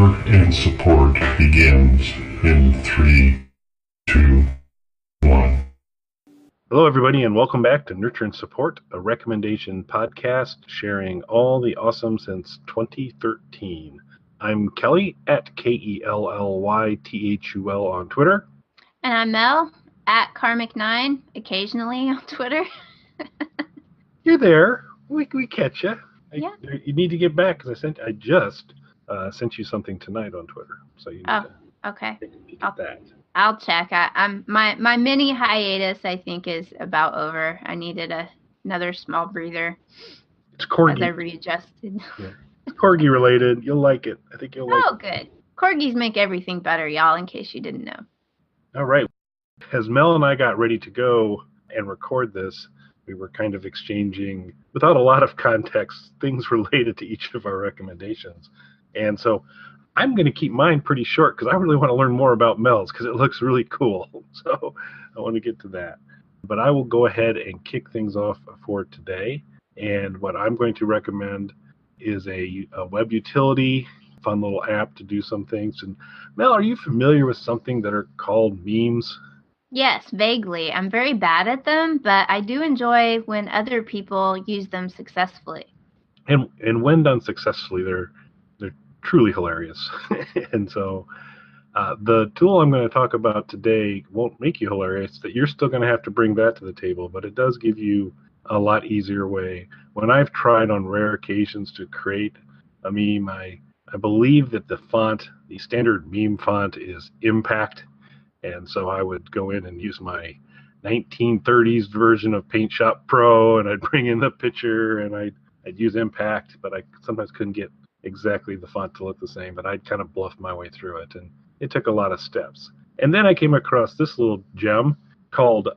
Nurture and Support begins in 3, 2, 1. Hello, everybody, and welcome back to Nurture and Support, a recommendation podcast sharing all the awesome since 2013. I'm Kelly at KELLYTHUL on Twitter. And I'm Mel at Karmic9, occasionally on Twitter. You're there. We catch you. Yeah. You need to get back because I just sent you something tonight on Twitter, so you need to okay. take a peek at that. I'll check. My mini hiatus, I think, is about over. I needed another small breather. It's corgi. As I readjusted. Yeah. It's corgi related. You'll like it. I think you'll like it. Oh, good. Corgis make everything better, y'all, in case you didn't know. All right. As Mel and I got ready to go and record this, we were kind of exchanging, without a lot of context, things related to each of our recommendations. And so I'm going to keep mine pretty short because I really want to learn more about Mel's because it looks really cool. So I want to get to that. But I will go ahead and kick things off for today. And what I'm going to recommend is a web utility, fun little app to do some things. And Mel, are you familiar with something that are called memes? Yes, vaguely. I'm very bad at them, but I do enjoy when other people use them successfully. And when done successfully, they're truly hilarious. And so the tool I'm going to talk about today won't make you hilarious, that you're still going to have to bring that to the table, but it does give you a lot easier way. When I've tried on rare occasions to create a meme, I believe that the standard meme font is Impact. And so I would go in and use my 1930s version of Paint Shop Pro, and I'd bring in the picture, and I'd use Impact, but I sometimes couldn't get exactly the font to look the same, but I'd kind of bluff my way through it, and it took a lot of steps. And then I came across this little gem called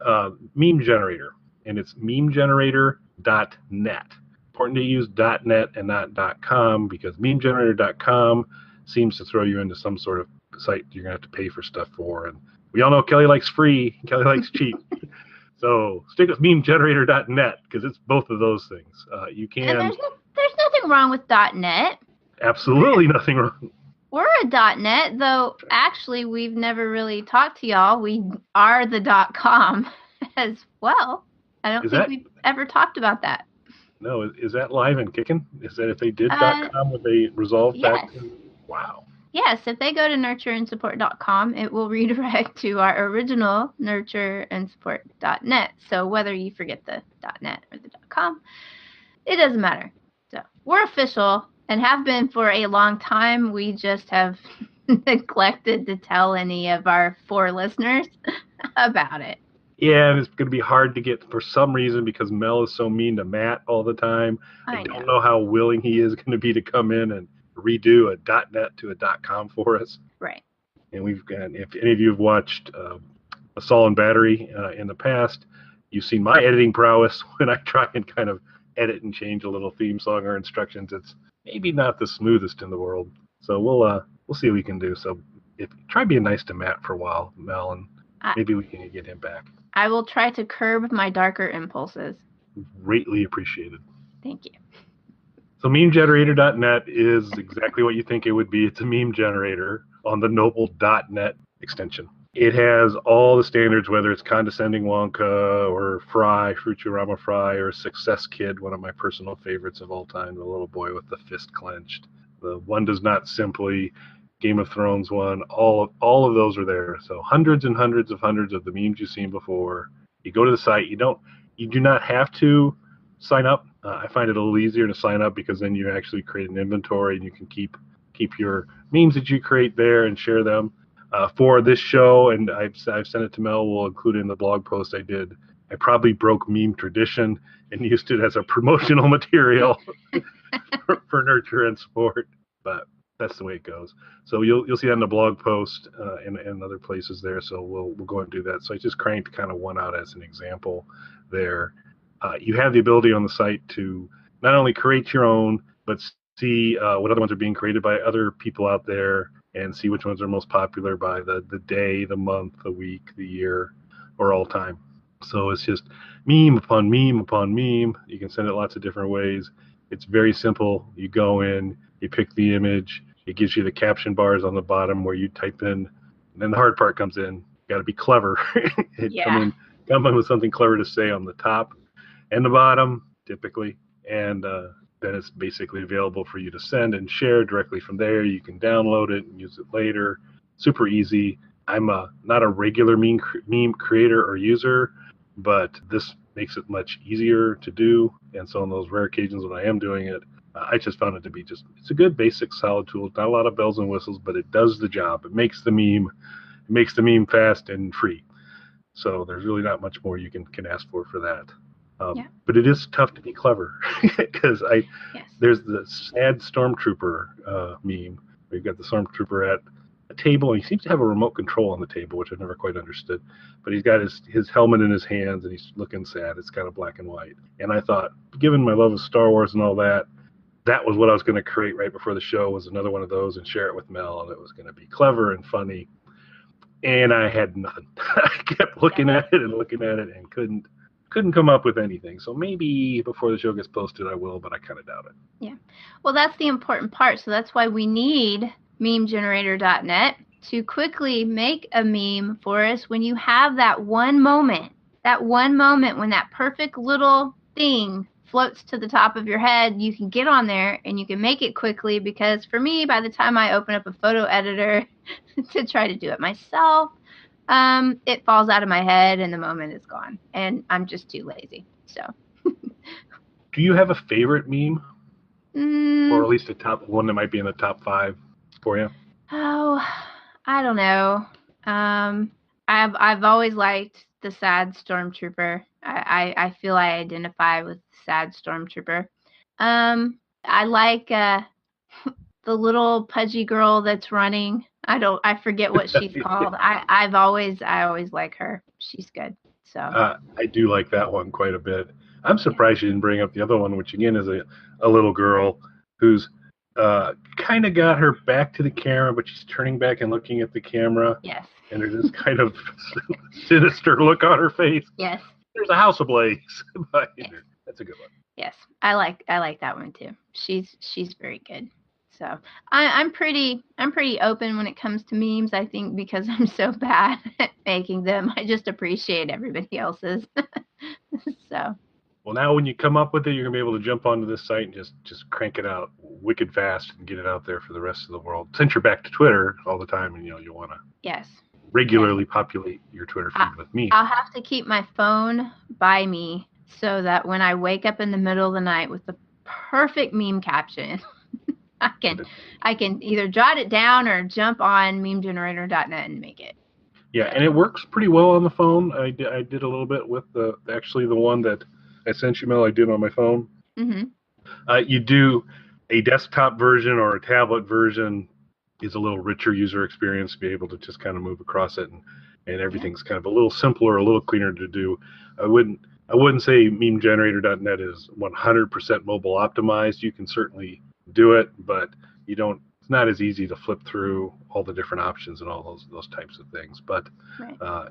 Meme Generator, and it's memegenerator.net. Important to use .net and not .com because memegenerator.com seems to throw you into some sort of site you're going to have to pay for stuff for, and we all know Kelly likes free, Kelly likes cheap. So stick with memegenerator.net because it's both of those things. You can. And there's nothing wrong with .net. Absolutely nothing wrong. We're a .net, though actually we've never really talked to y'all. We are the .com as well. I don't think we've ever talked about that. No, is that live and kicking? Is that if they did .com, would they resolve back? Yes. Wow. Yes, if they go to nurtureandsupport.com, it will redirect to our original nurtureandsupport.net. So whether you forget the .net or the .com, it doesn't matter. So we're official and have been for a long time. We just have neglected to tell any of our 4 listeners about it. Yeah, and it's going to be hard to get for some reason because Mel is so mean to Matt all the time. I don't know how willing he is going to be to come in and redo a .net to a .com for us. Right. And we've got, if any of you have watched Assault and Battery in the past, you've seen my editing prowess when I try and kind of edit and change a little theme song or instructions. It's maybe not the smoothest in the world. So we'll see what we can do. So try being nice to Matt for a while, Mel, and maybe we can get him back. I will try to curb my darker impulses. Greatly appreciated. Thank you. So memegenerator.net is exactly what you think it would be. It's a meme generator on the noble .net extension. It has all the standards, whether it's Condescending Wonka or Fry, Futurama Fry, or Success Kid, one of my personal favorites of all time, the little boy with the fist clenched. The One Does Not Simply, Game of Thrones one, all of those are there. So hundreds and hundreds of the memes you've seen before. You go to the site. You do not have to sign up. I find it a little easier to sign up because then you actually create an inventory and you can keep your memes that you create there and share them. For this show, and I've sent it to Mel, we'll include it in the blog post I did. I probably broke meme tradition and used it as a promotional material for Nurture and Support, but that's the way it goes. So you'll see that in the blog post and other places there. So we'll go and do that. So I just cranked kind of one out as an example there. You have the ability on the site to not only create your own, but see what other ones are being created by other people out there and see which ones are most popular by the day, the month, the week, the year, or all time. So it's just meme upon meme upon meme. You can send it lots of different ways. It's very simple. You go in, you pick the image, It gives you the caption bars on the bottom where you type in, and then the hard part comes in. You got to be clever. Come in with something clever to say on the top and the bottom, typically, and then it's basically available for you to send and share directly from there. You can download it and use it later. Super easy. I'm not a regular meme creator or user, but this makes it much easier to do. And so on those rare occasions when I am doing it, I just found it to be it's a good, basic, solid tool. It's not a lot of bells and whistles, but it does the job. It makes the meme fast and free. So there's really not much more you can ask for that. But it is tough to be clever because there's the sad stormtrooper meme. We've got the stormtrooper at a table, and he seems to have a remote control on the table, which I've never quite understood. But he's got his helmet in his hands, and he's looking sad. It's kind of black and white. And I thought, given my love of Star Wars and all that, that was what I was going to create right before the show, was another one of those and share it with Mel, and it was going to be clever and funny. And I had nothing. I kept looking at it and couldn't come up with anything. So maybe before the show gets posted, I will, but I kind of doubt it. Yeah. Well, that's the important part. So that's why we need memegenerator.net to quickly make a meme for us when you have that one moment when that perfect little thing floats to the top of your head. You can get on there and you can make it quickly, because for me, by the time I open up a photo editor to try to do it myself, it falls out of my head and the moment is gone, and I'm just too lazy. So do you have a favorite meme? Or at least a top one that might be in the top 5 for you? Oh, I don't know. I've always liked the sad stormtrooper. I feel I identify with sad stormtrooper. I like the little pudgy girl that's running. I forget what she's called. I always like her. She's good. So I do like that one quite a bit. I'm surprised you didn't bring up the other one, which again is a little girl who's kind of got her back to the camera, but she's turning back and looking at the camera. Yes. And there's this kind of sinister look on her face. Yes. There's a house ablaze. That's a good one. Yes, I like that one too. She's very good. So I'm pretty open when it comes to memes. I think because I'm so bad at making them, I just appreciate everybody else's. So. Well, now when you come up with it, you're gonna be able to jump onto this site and just crank it out wicked fast and get it out there for the rest of the world. Since you're back to Twitter all the time, and you'll want to regularly populate your Twitter feed with me. I'll have to keep my phone by me so that when I wake up in the middle of the night with the perfect meme caption, I can either jot it down or jump on memegenerator.net and make it. Yeah, and it works pretty well on the phone. I did a little bit with the one that I sent you, Mel. I did on my phone. Mm-hmm. You do a desktop version or a tablet version is a little richer user experience to be able to just kind of move across it, and everything's kind of a little simpler, a little cleaner to do. I wouldn't say memegenerator.net is 100% mobile optimized. You can certainly do it, but it's not as easy to flip through all the different options and all those types of things. But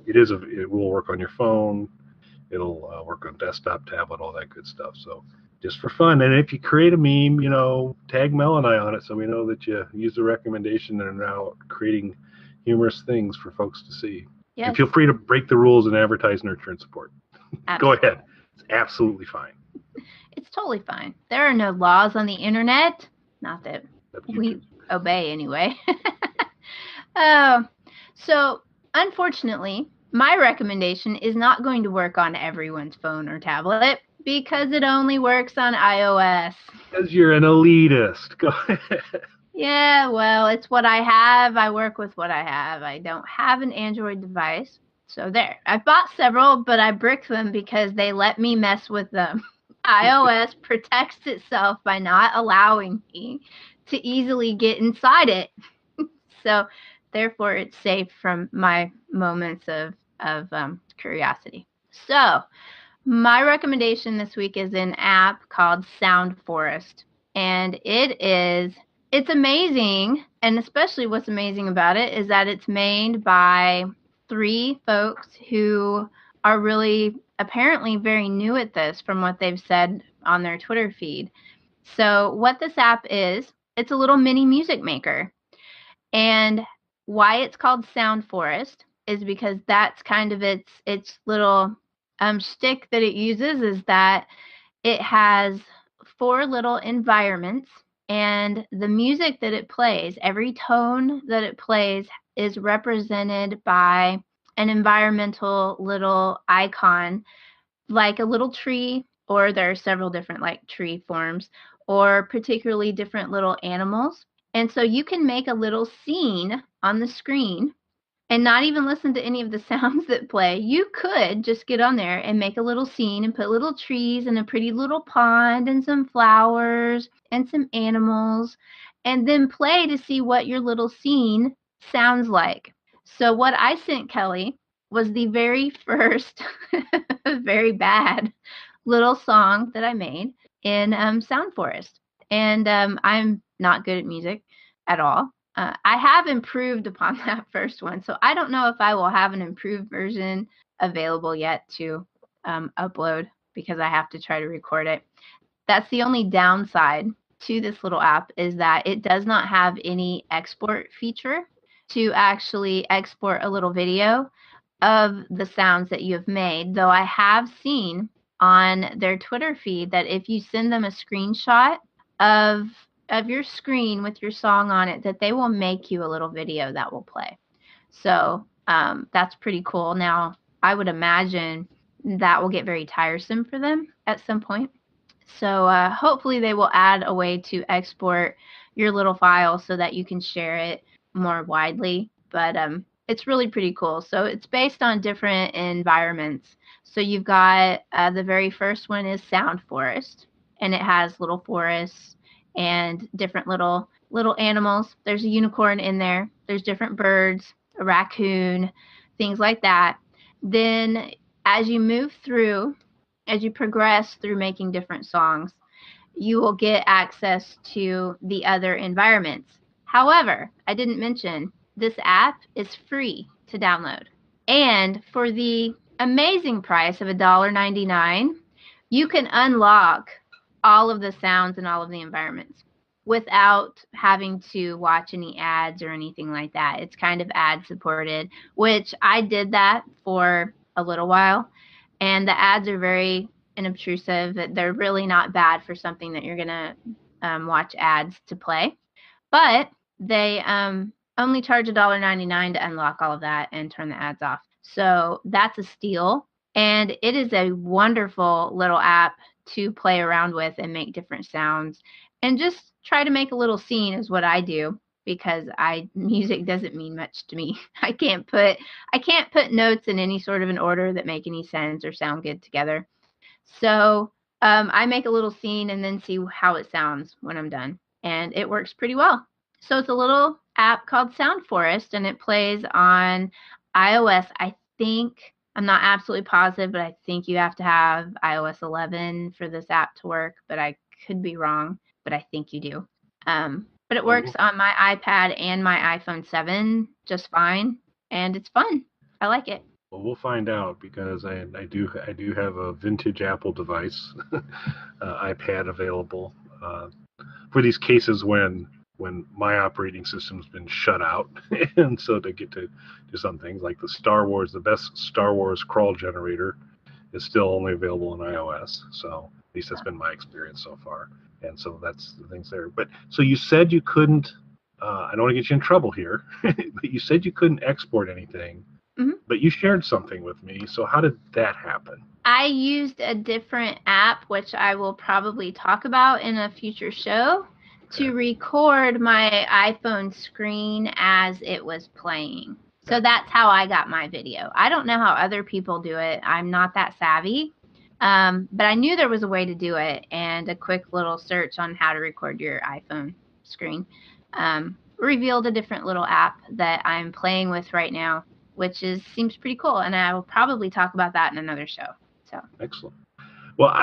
it will work on your phone. It'll work on desktop, tablet, all that good stuff. So just for fun. And if you create a meme, tag Mel and I on it so we know that you use the recommendation and are now creating humorous things for folks to see. Yes. And feel free to break the rules and advertise, nurture, and support. Go ahead. It's absolutely fine. It's totally fine. There are no laws on the internet. Not that we obey anyway. So, unfortunately, my recommendation is not going to work on everyone's phone or tablet because it only works on iOS. Because you're an elitist. Go ahead. Yeah, well, it's what I have. I work with what I have. I don't have an Android device. So there. I've bought several, but I brick them because they let me mess with them. iOS protects itself by not allowing me to easily get inside it. So therefore, it's safe from my moments of curiosity. So my recommendation this week is an app called Soundforest. And it's amazing. And especially what's amazing about it is that it's made by 3 folks who are really apparently very new at this from what they've said on their Twitter feed. So what this app is, it's a little mini music maker. And why it's called Soundforest is because that's kind of its little shtick that it uses, is that it has 4 little environments, and the music that it plays, every tone that it plays is represented by an environmental little icon, like a little tree, or there are several different like tree forms, or particularly different little animals. And so you can make a little scene on the screen and not even listen to any of the sounds that play. You could just get on there and make a little scene and put little trees and a pretty little pond and some flowers and some animals, and then play to see what your little scene sounds like. So what I sent Kelly was the very first, very bad little song that I made in Soundforest. And I'm not good at music at all. I have improved upon that first one, so I don't know if I will have an improved version available yet to upload, because I have to try to record it. That's the only downside to this little app, is that it does not have any export feature to actually export a little video of the sounds that you have made, though I have seen on their Twitter feed that if you send them a screenshot of your screen with your song on it, that they will make you a little video that will play. So that's pretty cool. Now, I would imagine that will get very tiresome for them at some point. So hopefully they will add a way to export your little file so that you can share it more widely. But it's really pretty cool. So it's based on different environments. So you've got the very first one is Soundforest, and it has little forests and different little animals. There's a unicorn in there. There's different birds, a raccoon, things like that. Then as you move through, as you progress through making different songs, you will get access to the other environments. However, I didn't mention, this app is free to download. And for the amazing price of $1.99, you can unlock all of the sounds and all of the environments without having to watch any ads or anything like that. It's kind of ad supported, which I did that for a little while. And the ads are very inobtrusive. They're really not bad for something that you're going to watch ads to play. But they only charge $1.99 to unlock all of that and turn the ads off. So that's a steal. And it is a wonderful little app to play around with and make different sounds. And just try to make a little scene is what I do, because music doesn't mean much to me. I can't put notes in any sort of an order that make any sense or sound good together. So I make a little scene and then see how it sounds when I'm done. And it works pretty well. So it's a little app called Soundforest, and it plays on iOS. I think, I'm not absolutely positive, but I think you have to have iOS 11 for this app to work, but I could be wrong, but I think you do. But it works on my iPad and my iPhone 7 just fine, and it's fun. I like it. Well, we'll find out, because I do have a vintage Apple device, iPad available for these cases when my operating system's been shut out, and so to get to do some things like the best Star Wars crawl generator is still only available on iOS. So at least that's been my experience so far. And so that's the things there. But so you said you couldn't, I don't want to get you in trouble here, but you said you couldn't export anything, but you shared something with me. So how did that happen? I used a different app, which I will probably talk about in a future show, to record my iPhone screen as it was playing. So that's how I got my video. I don't know how other people do it. I'm not that savvy. But I knew there was a way to do it, and a quick little search on how to record your iPhone screen revealed a different little app that I'm playing with right now, which seems pretty cool, and I will probably talk about that in another show. So excellent. Well,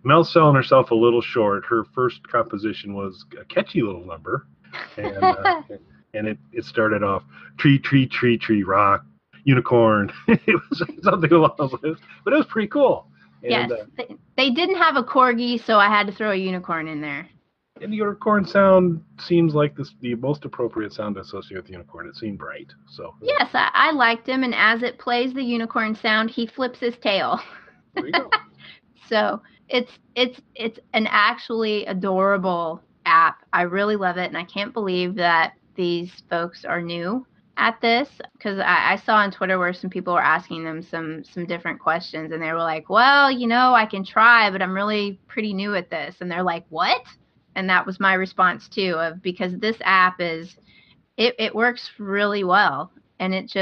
Mel's selling herself a little short. Her first composition was a catchy little number, and it started off tree, rock, unicorn. It was something along those lines, but it was pretty cool. And, yes, they didn't have a corgi, so I had to throw a unicorn in there. And the unicorn sound seems like the most appropriate sound associated with unicorn. It seemed right. So Yes, I liked him, and as it plays the unicorn sound, he flips his tail. there you go. So it's an actually adorable app. I really love it, and I can't believe that these folks are new at this, because I saw on Twitter where some people were asking them some different questions, and they were like, well, I can try, but I'm really pretty new at this. And they're like, what? And that was my response too, because this app it works really well, and it's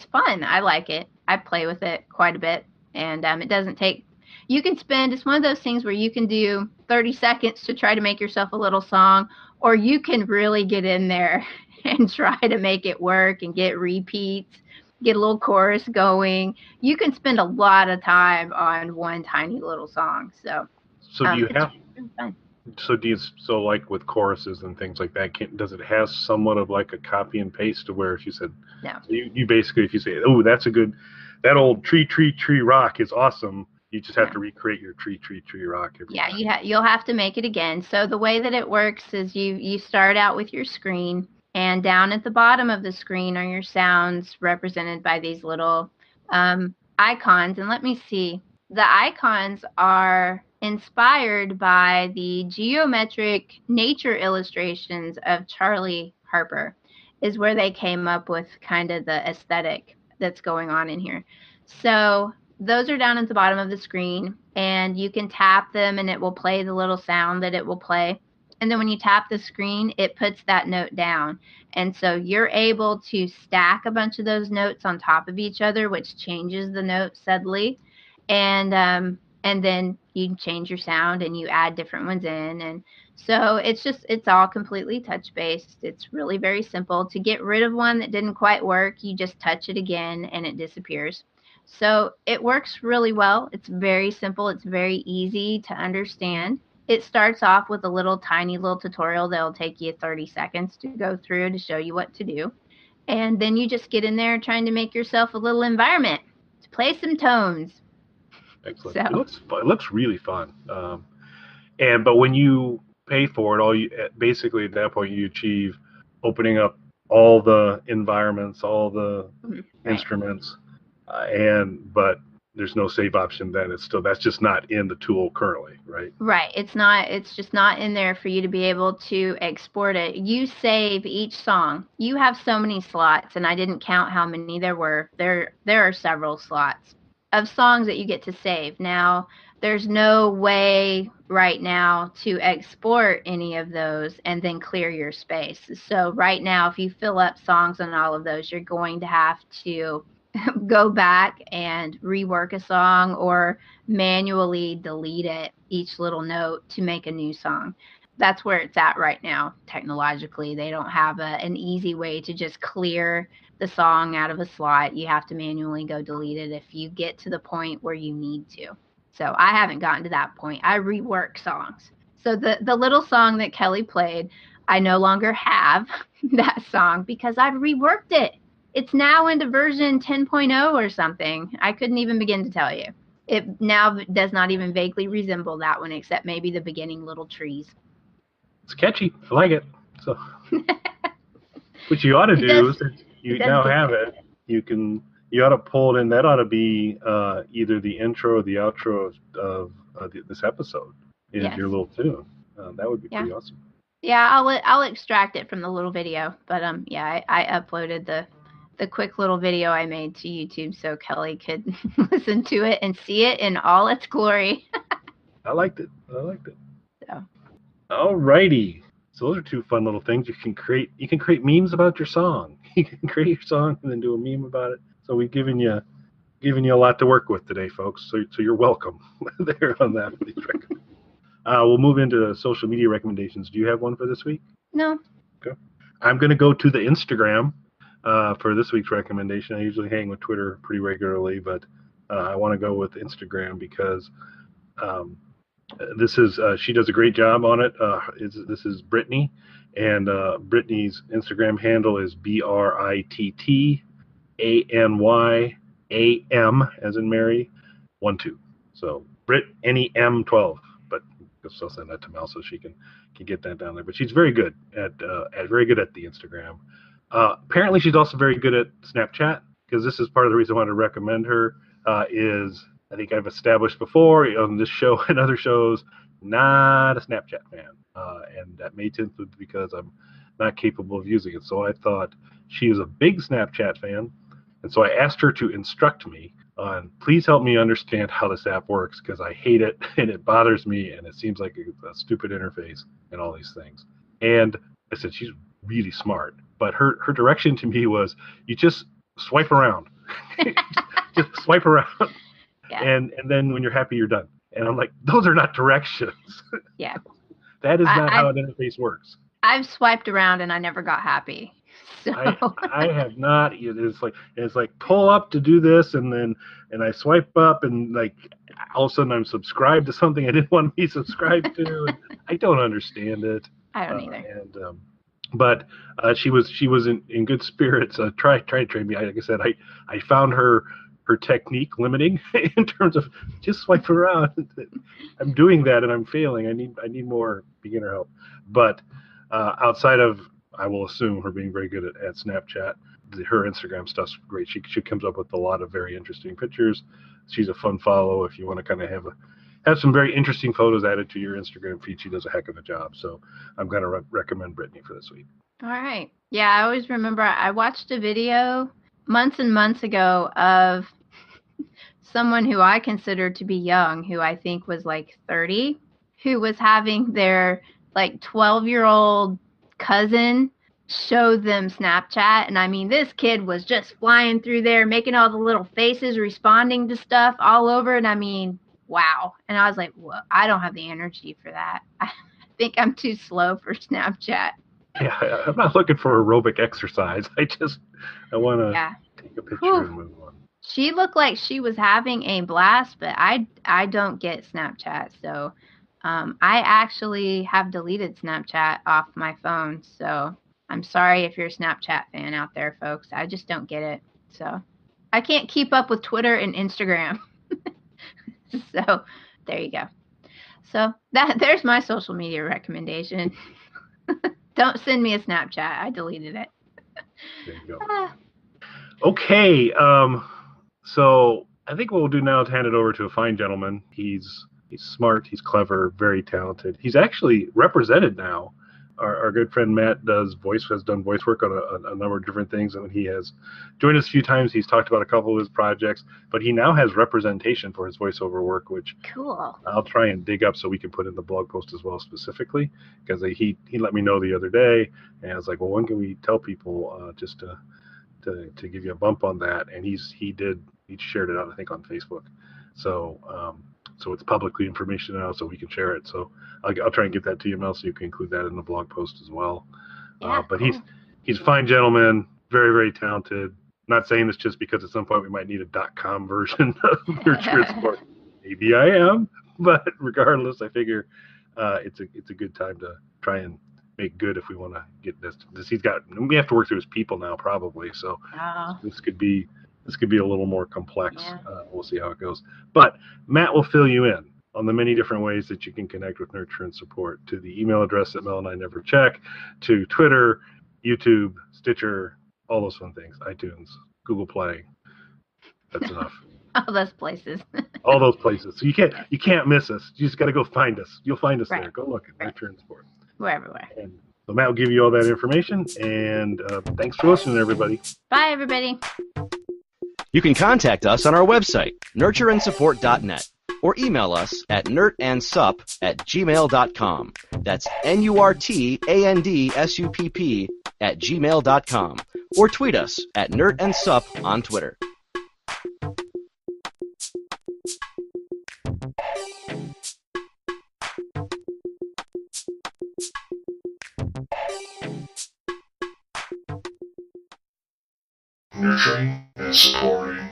fun. I like it. I play with it quite a bit, and it doesn't take. You can spend. It's one of those things where you can do 30 seconds to try to make yourself a little song, or you can really get in there and try to make it work and get repeats, get a little chorus going. You can spend a lot of time on one tiny little song. So do you have? Really fun. So like with choruses and things like that, does it have somewhat of like a copy and paste to where if you said No. you basically, if you say, oh, that old tree rock is awesome, you just have to recreate your tree rock every time. You'll have to make it again. So the way that it works is you start out with your screen, and down at the bottom of the screen are your sounds represented by these little icons. And let me see. The icons are inspired by the geometric nature illustrations of Charlie Harper, is where they came up with kind of the aesthetic that's going on in here. So those are down at the bottom of the screen, and you can tap them and it will play the little sound that it will play. And then when you tap the screen, it puts that note down. And so you're able to stack a bunch of those notes on top of each other, which changes the note subtly. And then you can change your sound and you add different ones in. And so it's all completely touch based. It's really very simple. To get rid of one that didn't quite work, you just touch it again and it disappears. So it works really well. It's very simple. It's very easy to understand. It starts off with a tiny little tutorial that'll take you 30 seconds to go through to show you what to do. And then you just get in there trying to make yourself a little environment to play some tones. Excellent. So. It looks really fun. But when you pay for it, basically at that point you achieve opening up all the environments, all the instruments, but there's no save option. Then that's just not in the tool currently, right? Right. It's just not in there for you to be able to export it. You save each song. You have so many slots, and I didn't count how many there were. There are several slots of songs that you get to save. Now, there's no way right now to export any of those and then clear your space. So right now, if you fill up songs on all of those, you're going to have to go back and rework a song or manually delete it, each little note, to make a new song. That's where it's at right now. Technologically, they don't have an easy way to just clear the song out of a slot. You have to manually go delete it if you get to the point where you need to. So I haven't gotten to that point. I rework songs. So the little song that Kelly played, I no longer have that song because I've reworked it. It's now into version 10.0 or something. I couldn't even begin to tell you. It now does not even vaguely resemble that one, except maybe the beginning little trees. It's catchy. I like it. So, what you ought to do, since you now have it, you ought to pull it in. That ought to be either the intro or the outro of this episode. Is your little tune. That would be pretty awesome. Yeah, I'll extract it from the little video, but I uploaded the quick little video I made to YouTube so Kelly could listen to it and see it in all its glory. I liked it. So. All righty. So those are two fun little things you can create. You can create memes about your song. You can create your song and then do a meme about it. So we've given you a lot to work with today, folks. So you're welcome there on that. We'll move into social media recommendations. Do you have one for this week? No. Okay. I'm going to go to the Instagram for this week's recommendation. I usually hang with Twitter pretty regularly, but I want to go with Instagram because she does a great job on it. This is Brittany, and Brittany's Instagram handle is BRITTANYAM as in Mary 12. So Brit NEM 12, but I'll send that to Mel so she can could get that down there. But she's very good at the Instagram. Apparently, she's also very good at Snapchat, because this is part of the reason I wanted to recommend her. Is I think I've established before on this show and other shows, not a Snapchat fan, and that may tend to be because I'm not capable of using it. So I thought she is a big Snapchat fan, and so I asked her to instruct me on, please help me understand how this app works, because I hate it and it bothers me and it seems like a stupid interface and all these things. And I said, she's really smart, but her direction to me was, you just swipe around. just swipe around. Yeah. And then when you're happy, you're done. And I'm like, those are not directions. Yeah. That is not how an interface works. I've swiped around and I never got happy. So I have not. It's like pull up to do this, and I swipe up, and like all of a sudden I'm subscribed to something I didn't want to be subscribed to. And I don't understand it. I don't either. But she was in good spirits. Try to train me. Like I said, I found her technique limiting in terms of just swipe around. I'm doing that and I'm failing. I need more beginner help. But outside of, I will assume, her being very good at Snapchat, her Instagram stuff's great. She comes up with a lot of very interesting pictures. She's a fun follow if you want to kind of have some very interesting photos added to your Instagram feed. She does a heck of a job. So I'm going to recommend Brittany for this week. All right. Yeah, I always remember I watched a video months and months ago of someone who I consider to be young, who I think was like 30, who was having their like 12-year-old cousin show them Snapchat. And I mean, this kid was just flying through there, making all the little faces, responding to stuff all over. And I mean, wow. And I was like, well, I don't have the energy for that. I think I'm too slow for Snapchat. Yeah, I'm not looking for aerobic exercise. I want to take a picture and move on. She looked like she was having a blast, but I don't get Snapchat. So I actually have deleted Snapchat off my phone. So I'm sorry if you're a Snapchat fan out there, folks. I just don't get it. So I can't keep up with Twitter and Instagram. So there you go. So there's my social media recommendation. Don't send me a Snapchat. I deleted it. There you go. Okay. So I think what we'll do now is hand it over to a fine gentleman. He's smart. He's clever. Very talented. He's actually represented now. Our good friend Matt has done voice work on a number of different things, and he has joined us a few times. He's talked about a couple of his projects, but he now has representation for his voiceover work, which cool. I'll try and dig up so we can put in the blog post as well specifically, because he let me know the other day, and I was like, well, when can we tell people just to give you a bump on that? And he shared it out, I think, on Facebook. So it's publicly information now, so we can share it. So I'll try and get that to you, Mel, so you can include that in the blog post as well. Yeah, but cool. he's a fine gentleman, very, very talented. Not saying this just because at some point we might need a .com version of Nurture and Support. Maybe I am, but regardless, I figure it's a good time to try and make good if we want to get this. We have to work through his people now, probably. So this could be a little more complex. Yeah. We'll see how it goes. But Matt will fill you in on the many different ways that you can connect with Nurture and Support, to the email address that Mel and I never check, to Twitter, YouTube, Stitcher, all those fun things, iTunes, Google Play. That's enough. All those places. All those places. So you can't miss us. You just got to go find us. You'll find us there. Go look at Nurture and Support. We're everywhere. And so Matt will give you all that information. And thanks for listening, everybody. Bye, everybody. You can contact us on our website, nurtureandsupport.net, or email us at nurtandsupp@gmail.com. That's NURTANDSUPP@gmail.com. Or tweet us at nurtandsupp on Twitter. Nurturing and supporting